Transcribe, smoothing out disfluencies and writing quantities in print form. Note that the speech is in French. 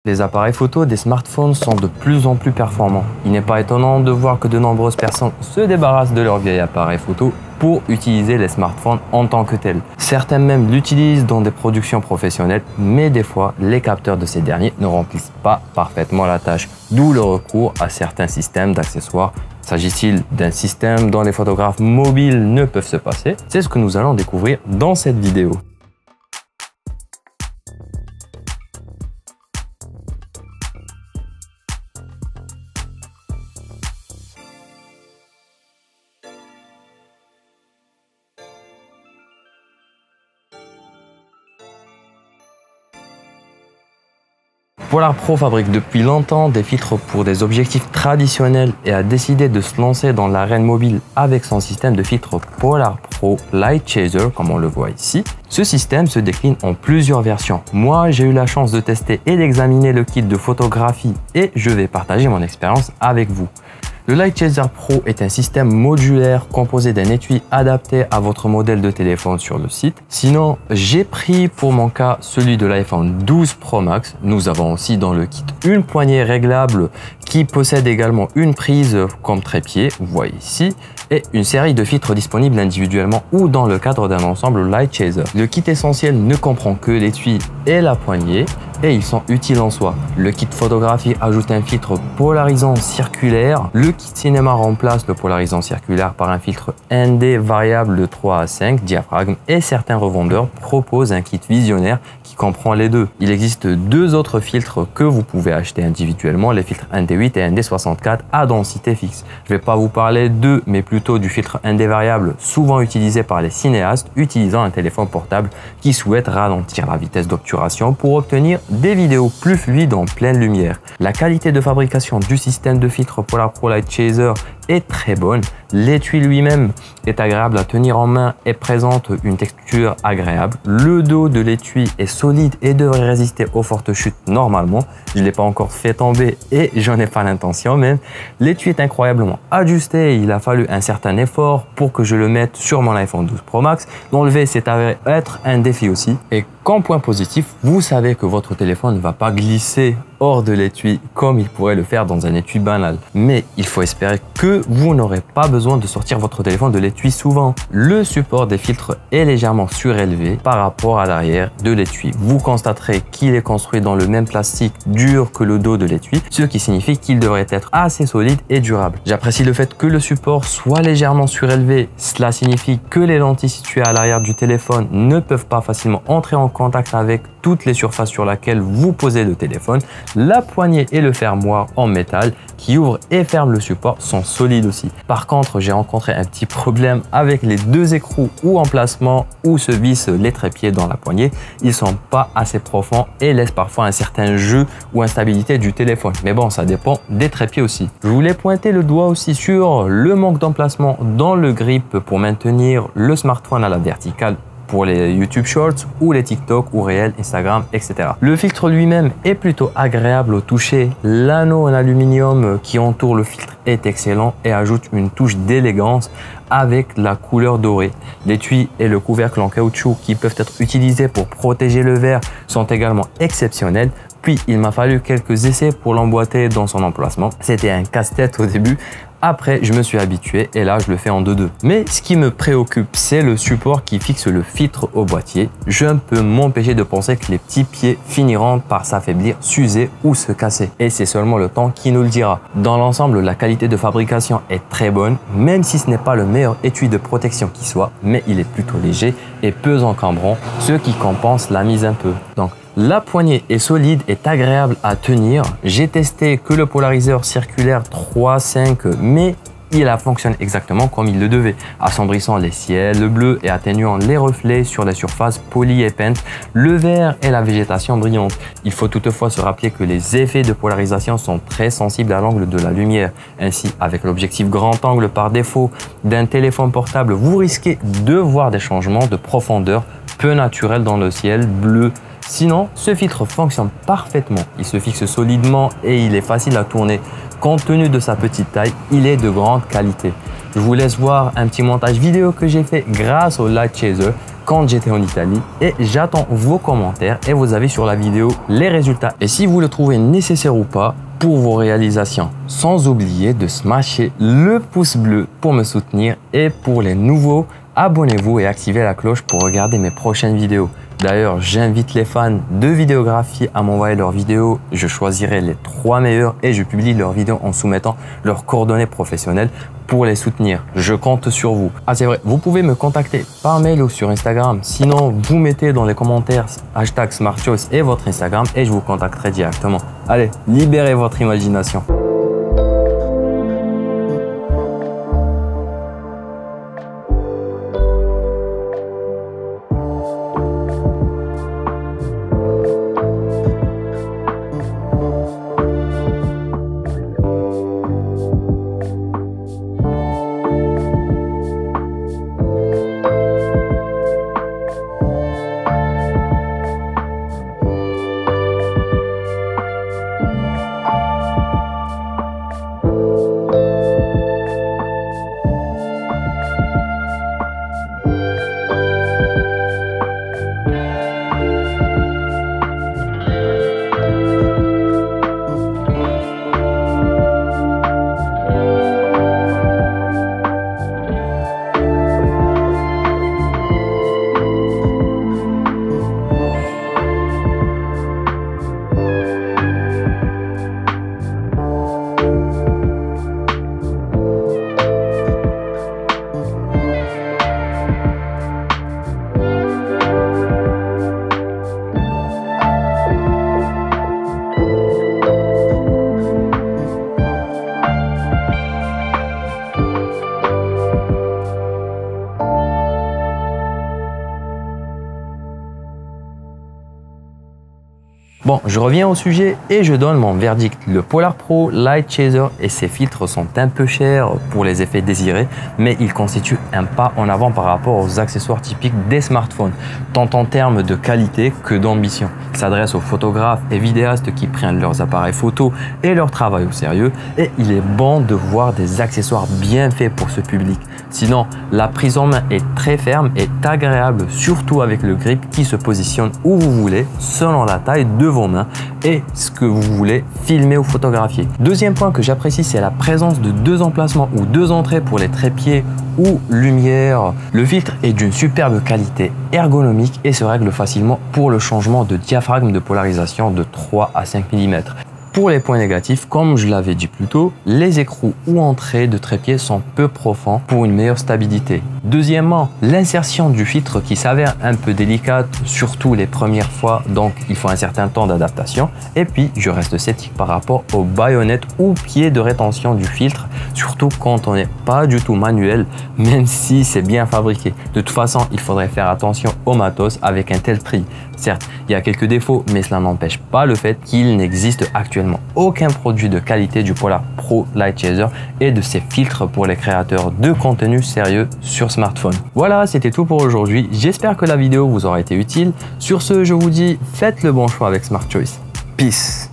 Les appareils photo des smartphones sont de plus en plus performants. Il n'est pas étonnant de voir que de nombreuses personnes se débarrassent de leur vieil appareil photo pour utiliser les smartphones en tant que tels. Certains même l'utilisent dans des productions professionnelles, mais des fois, les capteurs de ces derniers ne remplissent pas parfaitement la tâche, d'où le recours à certains systèmes d'accessoires. S'agit-il d'un système dont les photographes mobiles ne peuvent se passer? C'est ce que nous allons découvrir dans cette vidéo. Polar Pro fabrique depuis longtemps des filtres pour des objectifs traditionnels et a décidé de se lancer dans l'arène mobile avec son système de filtre Polar Pro Light Chaser, comme on le voit ici. Ce système se décline en plusieurs versions. Moi, j'ai eu la chance de tester et d'examiner le kit de photographie et je vais partager mon expérience avec vous. Le Light Chaser Pro est un système modulaire composé d'un étui adapté à votre modèle de téléphone sur le site. Sinon, j'ai pris pour mon cas celui de l'iPhone 12 Pro Max. Nous avons aussi dans le kit une poignée réglable qui possède également une prise comme trépied, vous voyez ici, et une série de filtres disponibles individuellement ou dans le cadre d'un ensemble Light Chaser. Le kit essentiel ne comprend que l'étui et la poignée et ils sont utiles en soi. Le kit photographie ajoute un filtre polarisant circulaire. Le kit cinéma remplace le polarisant circulaire par un filtre ND variable de 3 à 5 diaphragmes et certains revendeurs proposent un kit visionnaire qui comprend les deux. Il existe deux autres filtres que vous pouvez acheter individuellement, les filtres ND8 et ND64 à densité fixe. Je ne vais pas vous parler d'eux, mais plutôt du filtre ND variable souvent utilisé par les cinéastes utilisant un téléphone portable qui souhaite ralentir la vitesse d'obturation pour obtenir des vidéos plus fluides en pleine lumière. La qualité de fabrication du système de filtre Polar Pro Light Chaser est très bonne. L'étui lui-même est agréable à tenir en main et présente une texture agréable. Le dos de l'étui est solide et devrait résister aux fortes chutes normalement. Je ne l'ai pas encore fait tomber et j'en ai pas l'intention même. L'étui est incroyablement ajusté. Il a fallu un certain effort pour que je le mette sur mon iPhone 12 Pro Max. L'enlever s'est avéré être un défi aussi. Et comme point positif, vous savez que votre téléphone ne va pas glisser hors de l'étui comme il pourrait le faire dans un étui banal. Mais il faut espérer que vous n'aurez pas besoin de sortir votre téléphone de l'étui souvent. Le support des filtres est légèrement surélevé par rapport à l'arrière de l'étui. Vous constaterez qu'il est construit dans le même plastique dur que le dos de l'étui, ce qui signifie qu'il devrait être assez solide et durable. J'apprécie le fait que le support soit légèrement surélevé. Cela signifie que les lentilles situées à l'arrière du téléphone ne peuvent pas facilement entrer en contact avec toutes les surfaces sur lesquelles vous posez le téléphone. La poignée et le fermoir en métal qui ouvre et ferme le support sont solides aussi. Par contre, j'ai rencontré un petit problème avec les deux écrous ou emplacements où se vissent les trépieds dans la poignée. Ils sont pas assez profonds et laissent parfois un certain jeu ou instabilité du téléphone. Mais bon, ça dépend des trépieds aussi. Je voulais pointer le doigt aussi sur le manque d'emplacement dans le grip pour maintenir le smartphone à la verticale pour les YouTube Shorts ou les TikTok ou réels, Instagram, etc. Le filtre lui-même est plutôt agréable au toucher. L'anneau en aluminium qui entoure le filtre est excellent et ajoute une touche d'élégance avec la couleur dorée. L'étui et le couvercle en caoutchouc qui peuvent être utilisés pour protéger le verre sont également exceptionnels. Puis il m'a fallu quelques essais pour l'emboîter dans son emplacement. C'était un casse-tête au début. Après, je me suis habitué et là, je le fais en 2-2. Mais ce qui me préoccupe, c'est le support qui fixe le filtre au boîtier. Je ne peux m'empêcher de penser que les petits pieds finiront par s'affaiblir, s'user ou se casser. Et c'est seulement le temps qui nous le dira. Dans l'ensemble, la qualité de fabrication est très bonne, même si ce n'est pas le meilleur étui de protection qui soit, mais il est plutôt léger et peu encombrant, ce qui compense la mise un peu. Donc, la poignée est solide et agréable à tenir. J'ai testé que le polariseur circulaire 3.5, mais il fonctionne exactement comme il le devait, assombrissant les ciels, le bleu et atténuant les reflets sur les surfaces polies et peintes, le vert et la végétation brillante. Il faut toutefois se rappeler que les effets de polarisation sont très sensibles à l'angle de la lumière. Ainsi, avec l'objectif grand angle par défaut d'un téléphone portable, vous risquez de voir des changements de profondeur peu naturels dans le ciel bleu. Sinon, ce filtre fonctionne parfaitement. Il se fixe solidement et il est facile à tourner. Compte tenu de sa petite taille, il est de grande qualité. Je vous laisse voir un petit montage vidéo que j'ai fait grâce au Light Chaser. quand j'étais en Italie et j'attends vos commentaires et vos avis sur la vidéo, les résultats et si vous le trouvez nécessaire ou pas pour vos réalisations. Sans oublier de smasher le pouce bleu pour me soutenir et pour les nouveaux, abonnez-vous et activez la cloche pour regarder mes prochaines vidéos. D'ailleurs, j'invite les fans de vidéographie à m'envoyer leurs vidéos. Je choisirai les 3 meilleurs et je publie leurs vidéos en soumettant leurs coordonnées professionnelles pour les soutenir. Je compte sur vous. Ah, c'est vrai, vous pouvez me contacter par mail ou sur Instagram. Sinon, vous mettez dans les commentaires #SmartChoice et votre Instagram et je vous contacterai directement. Allez, libérez votre imagination. Bon, je reviens au sujet et je donne mon verdict. Le Polar Pro Light Chaser et ses filtres sont un peu chers pour les effets désirés, mais ils constituent un pas en avant par rapport aux accessoires typiques des smartphones, tant en termes de qualité que d'ambition. Il s'adresse aux photographes et vidéastes qui prennent leurs appareils photo et leur travail au sérieux et il est bon de voir des accessoires bien faits pour ce public. Sinon, la prise en main est très ferme et agréable, surtout avec le grip qui se positionne où vous voulez, selon la taille de vos mains et ce que vous voulez filmer ou photographier. Deuxième point que j'apprécie, c'est la présence de 2 emplacements ou 2 entrées pour les trépieds ou lumière. Le filtre est d'une superbe qualité ergonomique et se règle facilement pour le changement de diaphragme de polarisation de 3 à 5 mm. Pour les points négatifs, comme je l'avais dit plus tôt, les écrous ou entrées de trépied sont peu profonds pour une meilleure stabilité. Deuxièmement, l'insertion du filtre qui s'avère un peu délicate, surtout les premières fois, donc il faut un certain temps d'adaptation. Et puis, je reste sceptique par rapport aux baïonnettes ou pieds de rétention du filtre, surtout quand on n'est pas du tout manuel, même si c'est bien fabriqué. De toute façon, il faudrait faire attention au matos avec un tel prix. Certes, il y a quelques défauts, mais cela n'empêche pas le fait qu'il n'existe actuellement aucun produit de qualité du Polar Pro Light Chaser et de ses filtres pour les créateurs de contenu sérieux sur smartphone. Voilà, c'était tout pour aujourd'hui. J'espère que la vidéo vous aura été utile. Sur ce, je vous dis, faites le bon choix avec Smart Choice. Peace!